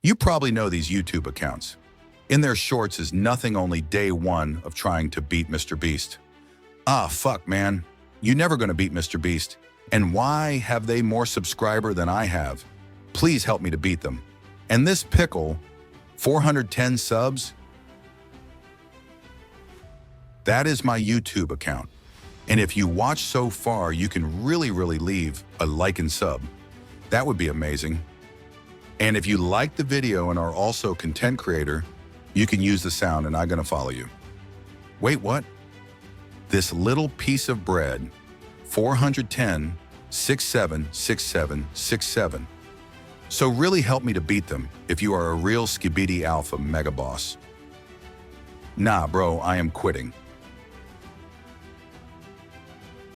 You probably know these YouTube accounts. In their shorts is nothing only day one of trying to beat Mr. Beast. Ah, fuck, man. You're never gonna beat Mr. Beast. And why have they more subscriber than I have? Please help me to beat them. And this pickle, 410 subs? That is my YouTube account. And if you watch so far, you can really leave a like and sub. That would be amazing. And if you like the video and are also a content creator, you can use the sound and I'm gonna follow you. Wait, what? This little piece of bread, 410, 67, 67, 67. So really help me to beat them if you are a real Skibidi Alpha mega boss. Nah, bro, I am quitting.